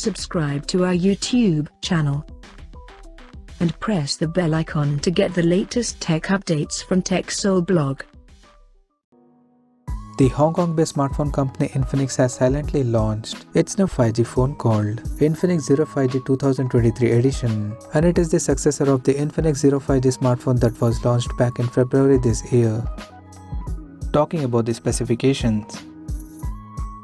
subscribe to our YouTube channel and press the bell icon to get the latest tech updates from TechSole blog. The Hong Kong-based smartphone company Infinix has silently launched its new 5G phone called Infinix Zero 5G 2023 edition, and it is the successor of the Infinix Zero 5G smartphone that was launched back in February this year. Talking about the specifications,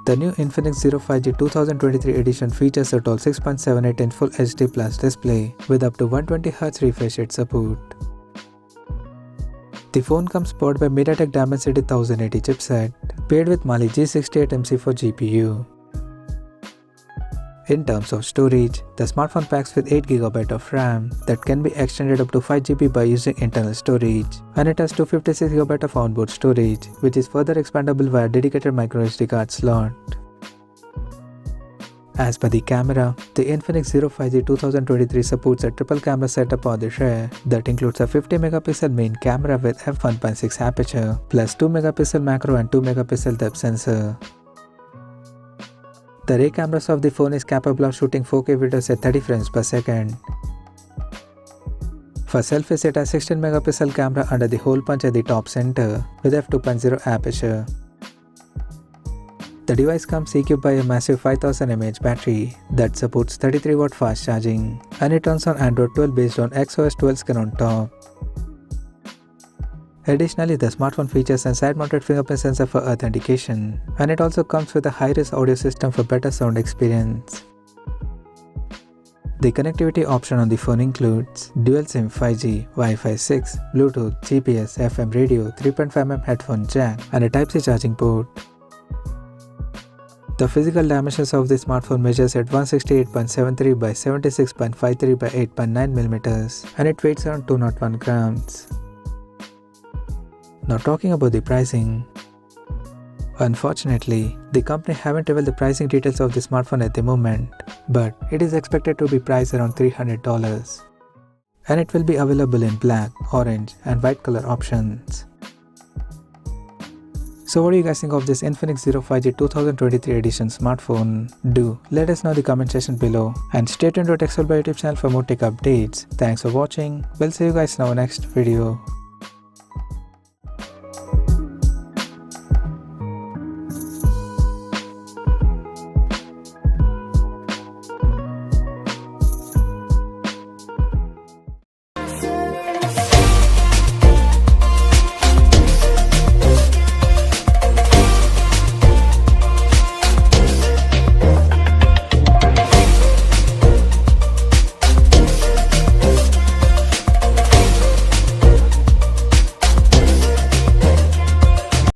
the new Infinix Zero 5G 2023 edition features a tall 6.78-inch Full HD Plus display with up to 120Hz refresh rate support. The phone comes powered by MediaTek Dimensity 1080 chipset, paired with Mali G68MC4 GPU. In terms of storage, the smartphone packs with 8GB of RAM that can be extended up to 5GB by using internal storage, and it has 256GB of onboard storage, which is further expandable via dedicated microSD card slot. As per the camera, the Infinix Zero 5G 2023 supports a triple camera setup on the rear that includes a 50MP main camera with f1.6 aperture, plus 2MP macro and 2MP depth sensor. The rear cameras of the phone is capable of shooting 4K videos at 30 frames per second. For selfies, it has 16MP camera under the hole punch at the top center with f2.0 aperture. The device comes equipped by a massive 5000 mAh battery that supports 33W fast charging, and it runs on Android 12 based on XOS 12 skin on top. Additionally, the smartphone features a side-mounted fingerprint sensor for authentication, and it also comes with a high-res audio system for better sound experience. The connectivity option on the phone includes dual SIM 5G, Wi-Fi 6, Bluetooth, GPS, FM radio, 3.5mm headphone jack, and a Type-C charging port. The physical dimensions of the smartphone measures at 168.73 by 76.53 by 8.9mm, and it weighs around 201 grams. Now talking about the pricing. Unfortunately, the company haven't revealed the pricing details of the smartphone at the moment, but it is expected to be priced around $300, and it will be available in black, orange, and white color options. So what do you guys think of this Infinix Zero 5G 2023 edition smartphone? Do let us know in the comment section below, and stay tuned to TechSole YouTube channel for more tech updates. Thanks for watching. We'll see you guys in our next video.